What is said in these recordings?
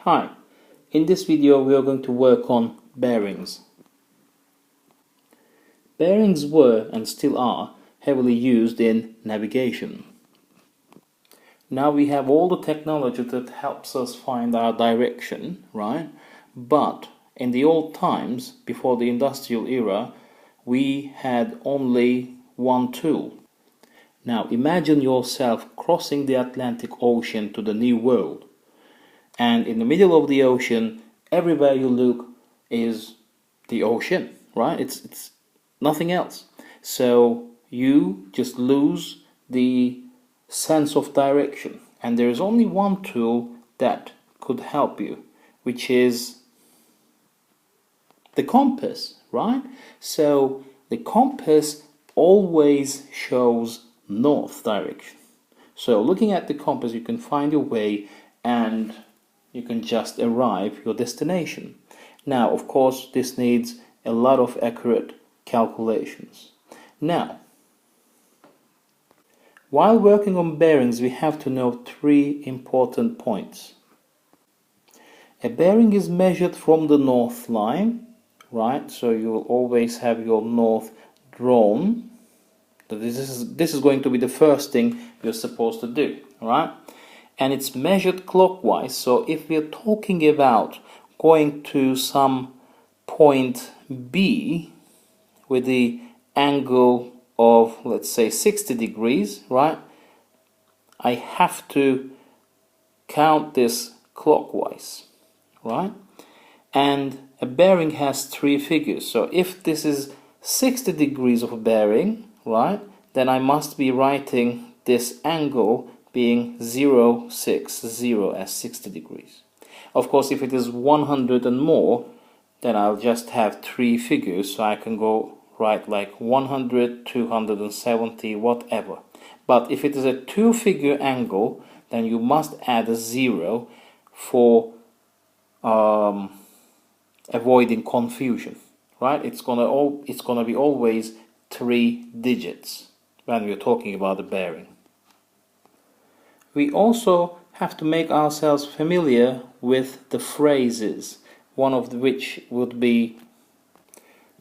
Hi, in this video we are going to work on bearings. Bearings were and still are heavily used in navigation. Now we have all the technology that helps us find our direction, right? But in the old times, before the industrial era, we had only one tool. Now imagine yourself crossing the Atlantic Ocean to the New World. And in the middle of the ocean, everywhere you look is the ocean, right? It's nothing else. So you just lose the sense of direction. And there is only one tool that could help you, which is the compass, right? So the compass always shows north direction. So looking at the compass, you can find your way and you can just arrive your destination. Now, of course, this needs a lot of accurate calculations. Now, while working on bearings, we have to know three important points. A bearing is measured from the north line, right? So you will always have your north drawn. This is going to be the first thing you're supposed to do, right? And it's measured clockwise. So if we're talking about going to some point B with the angle of, let's say, 60 degrees, right? I have to count this clockwise, right? And a bearing has three figures. So if this is 60 degrees of a bearing, right, then I must be writing this angle being 0, 6, 0 as 60 degrees. Of course, if it is 100 and more, then I'll just have three figures, so I can go right like 100, 270, whatever. But if it is a two-figure angle, then you must add a 0 for avoiding confusion, right? It's gonna be always 3 digits when we're talking about the bearing. We also have to make ourselves familiar with the phrases, one of which would be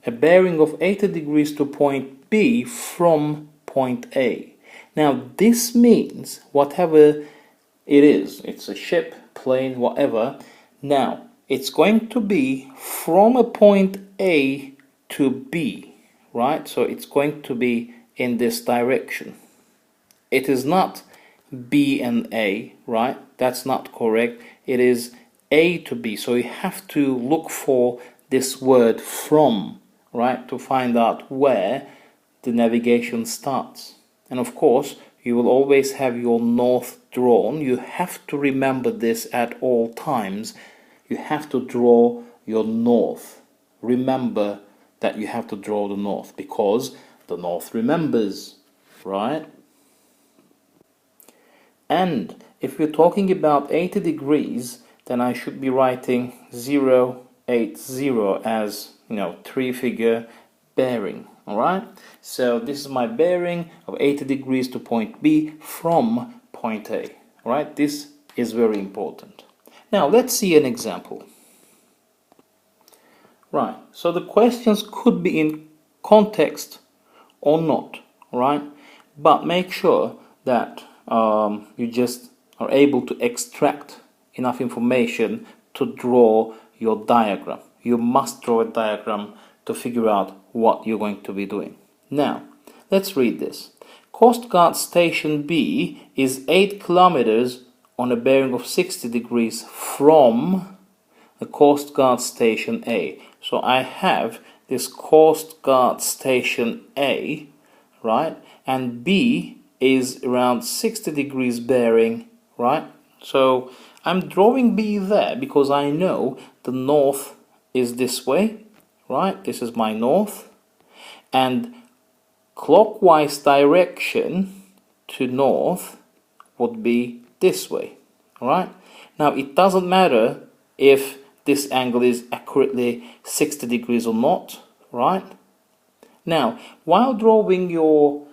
a bearing of 80 degrees to point B from point A. Now this means whatever it is, it's a ship, plane, whatever, now it's going to be from a point A to B, right? So it's going to be in this direction. It is not B and A, right? That's not correct. It is A to B. So you have to look for this word from, right, to find out where the navigation starts. And of course, you will always have your north drawn. You have to remember this at all times. You have to draw your north. Remember that you have to draw the north because the north remembers, right? And if we're talking about 80 degrees, then I should be writing 080 as, three-figure bearing. All right? So this is my bearing of 80 degrees to point B from point A. All right? This is very important. Now, let's see an example. Right. So the questions could be in context or not, right? But make sure that you just are able to extract enough information to draw your diagram. You must draw a diagram to figure out what you're going to be doing. Now, let's read this. Coast Guard Station B is 8 kilometers on a bearing of 60 degrees from the Coast Guard Station A. So I have this Coast Guard Station A, right? And B is around 60 degrees bearing, right? So I'm drawing B there because I know the north is this way, right? This is my north. And clockwise direction to north would be this way, right? Now it doesn't matter if this angle is accurately 60 degrees or not, right? Now, while drawing your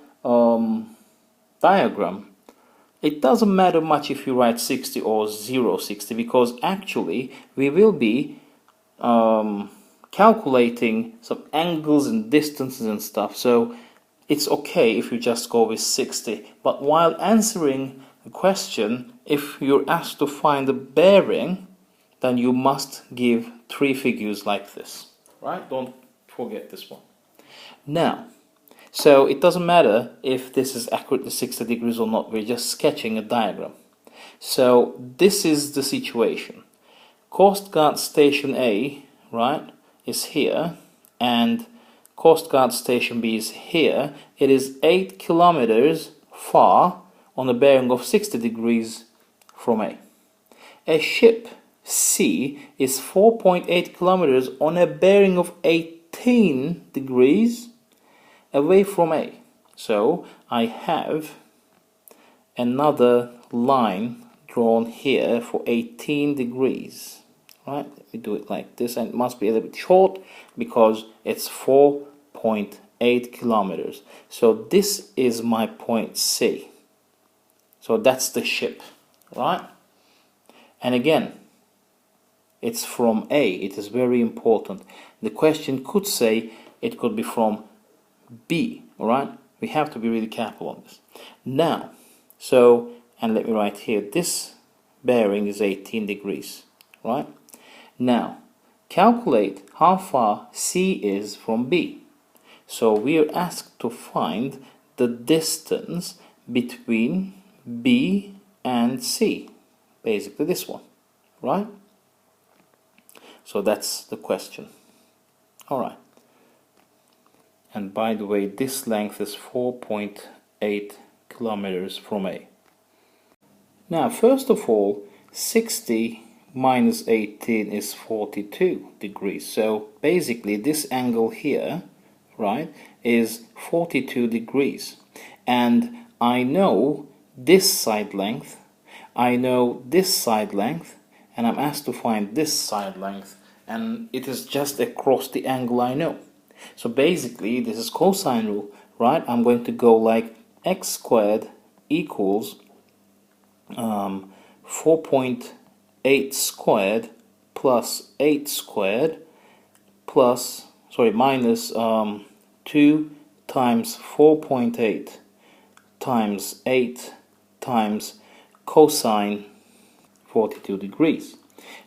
diagram, it doesn't matter much if you write 60 or 060, because actually we will be calculating some angles and distances and stuff, so it's okay if you just go with 60. But while answering the question, if you're asked to find the bearing, then you must give 3 figures like this, right? Don't forget this one. Now, so it doesn't matter if this is accurately 60 degrees or not, we're just sketching a diagram. So this is the situation. Coast Guard Station A, right, is here, and Coast Guard Station B is here. It is 8 kilometers far on a bearing of 60 degrees from A. A ship C is 4.8 kilometers on a bearing of 18 degrees away from A. So I have another line drawn here for 18 degrees. Right? We do it like this, and it must be a little bit short because it's 4.8 kilometers. So this is my point C. So that's the ship, right? And again, it's from A. It is very important. The question could say it could be from B, all right? We have to be really careful on this. Now, so, and let me write here, this bearing is 18 degrees, right? Now, calculate how far C is from B. So we are asked to find the distance between B and C, basically this one, right? So that's the question. All right. And by the way, this length is 4.8 kilometers from A. Now, first of all, 60 minus 18 is 42 degrees. So basically this angle here, right, is 42 degrees. And I know this side length, I know this side length, and I'm asked to find this side length, and it is just across the angle I know. So basically this is cosine rule, right? I'm going to go like x squared equals 4.8 squared plus 8 squared plus, minus 2 times 4.8 times 8 times cosine 42 degrees.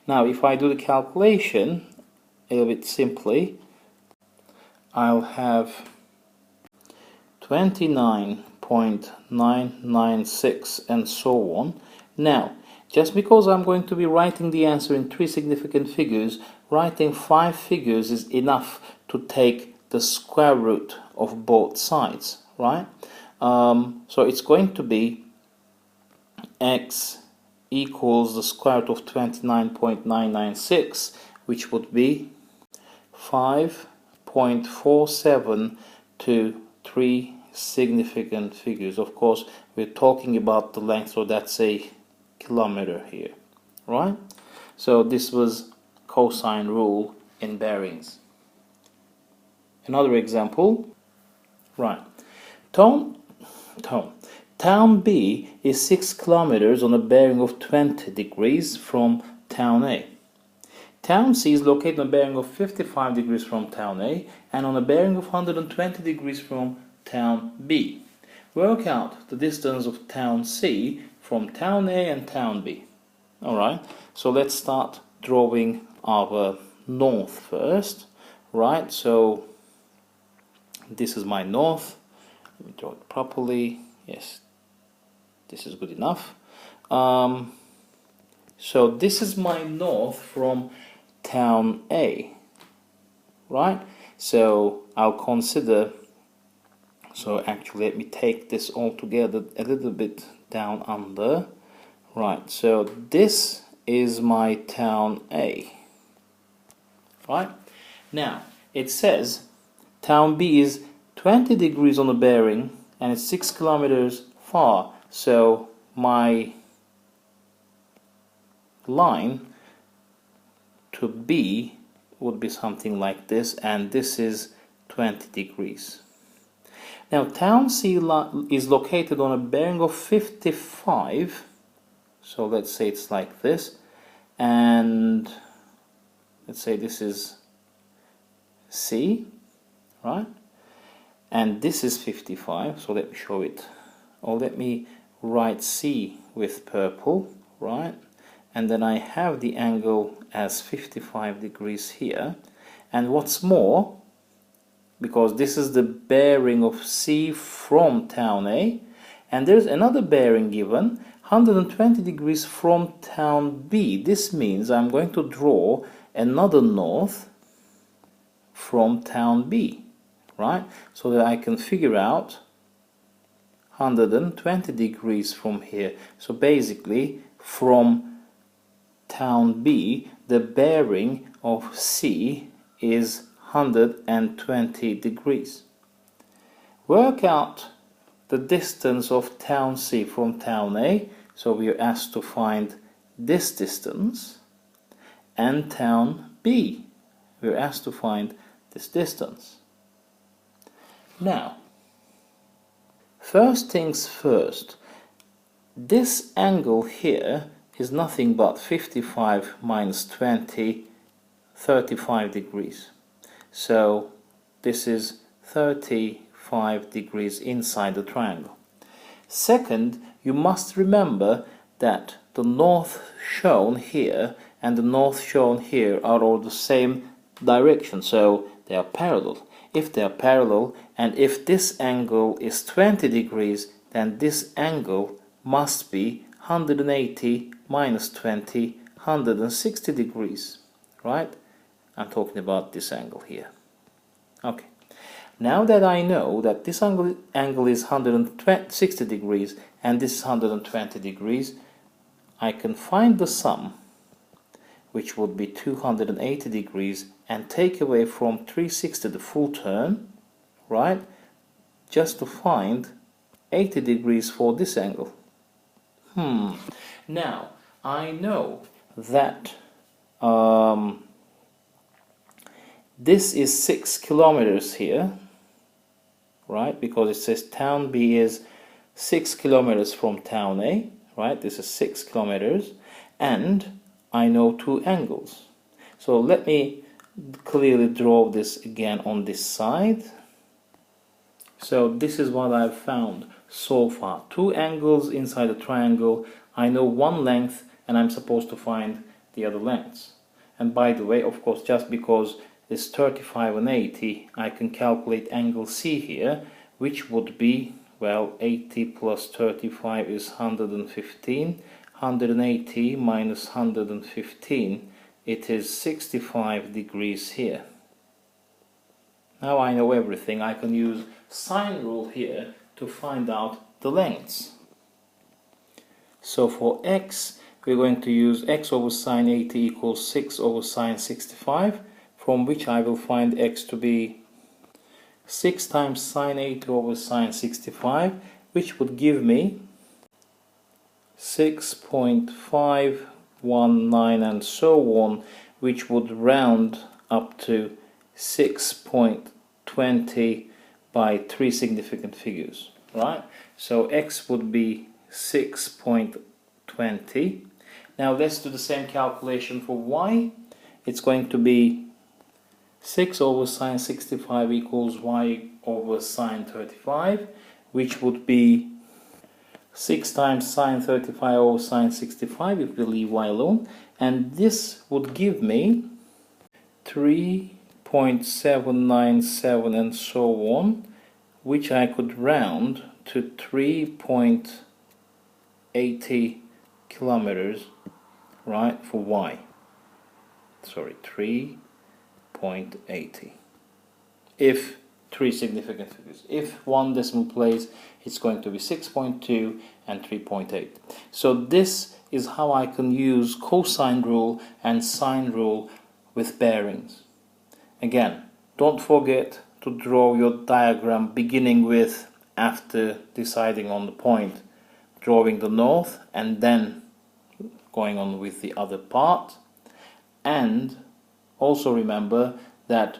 Now if I do the calculation a little bit simply, I'll have 29.996 and so on. Now, just because I'm going to be writing the answer in 3 significant figures, writing 5 figures is enough to take the square root of both sides, right? So it's going to be x equals the square root of 29.996, which would be 5.47 to 3 significant figures. Of course, we're talking about the length, so that's a kilometer here, right? So this was cosine rule in bearings. Another example, right? Town B is 6 kilometers on a bearing of 20 degrees from town A. Town C is located on a bearing of 55 degrees from town A and on a bearing of 120 degrees from town B. Work out the distance of town C from town A and town B. Alright, so let's start drawing our north first. Right, so this is my north. Let me draw it properly. Yes, this is good enough. So this is my north from town A, right? So I'll consider, so actually let me take this all together a little bit down under, right? So this is my town A, right? Now it says town B is 20 degrees on the bearing and it's 6 kilometers far, so my line to B would be something like this, and this is 20 degrees. Now town C is located on a bearing of 55, so let's say it's like this, and let's say this is C, right? And this is 55, so let me show it, or let me write C with purple, right? And then I have the angle as 55 degrees here. And what's more, because this is the bearing of C from town A, and there's another bearing given, 120 degrees from town B. This means I'm going to draw another north from town B, right? So that I can figure out 120 degrees from here. So basically, from town B, the bearing of C is 120 degrees. Work out the distance of town C from town A. So we are asked to find this distance, and town B, we are asked to find this distance. Now, first things first, this angle here is nothing but 55 minus 20, 35 degrees. So this is 35 degrees inside the triangle. Second, you must remember that the north shown here and the north shown here are all the same direction, so they are parallel. If they are parallel, and if this angle is 20 degrees, then this angle must be 180 minus 20, 160 degrees, right? I'm talking about this angle here. Okay. Now that I know that this angle is 160 degrees and this is 120 degrees, I can find the sum, which would be 280 degrees, and take away from 360 the full turn, right? Just to find 80 degrees for this angle. Now, I know that this is 6 kilometers here, right? Because it says town B is 6 kilometers from town A, right? This is 6 kilometers, and I know two angles. So let me clearly draw this again on this side. So this is what I've found so far. Two angles inside a triangle. I know one length, and I'm supposed to find the other lengths. And by the way, of course, just because it's 35 and 80, I can calculate angle C here, which would be, well, 80 plus 35 is 115. 180 minus 115, it is 65 degrees here. Now I know everything. I can use sine rule here to find out the lengths. So for x, we're going to use x over sine 80 equals 6 over sine 65, from which I will find x to be 6 times sine 80 over sine 65, which would give me 6.519 and so on, which would round up to 6.20 by three significant figures, right? So x would be 6.20. Now let's do the same calculation for y. It's going to be 6 over sine 65 equals y over sine 35, which would be 6 times sine 35 over sine 65 if we leave y alone, and this would give me 3.797 and so on, which I could round to 3.80 kilometers, right, for y. Sorry, 3.80. If three significant figures. If one decimal place, it's going to be 6.2 and 3.8. So this is how I can use cosine rule and sine rule with bearings. Again, don't forget to draw your diagram beginning with, after deciding on the point, drawing the north and then going on with the other part. And also remember that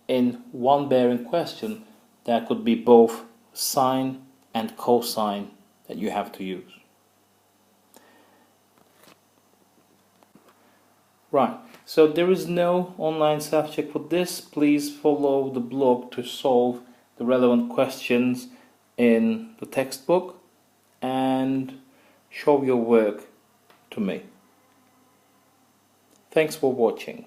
in one bearing question there could be both sine and cosine that you have to use. Right, so there is no online self-check for this. Please follow the blog to solve the relevant questions in the textbook and show your work to me. Thanks for watching.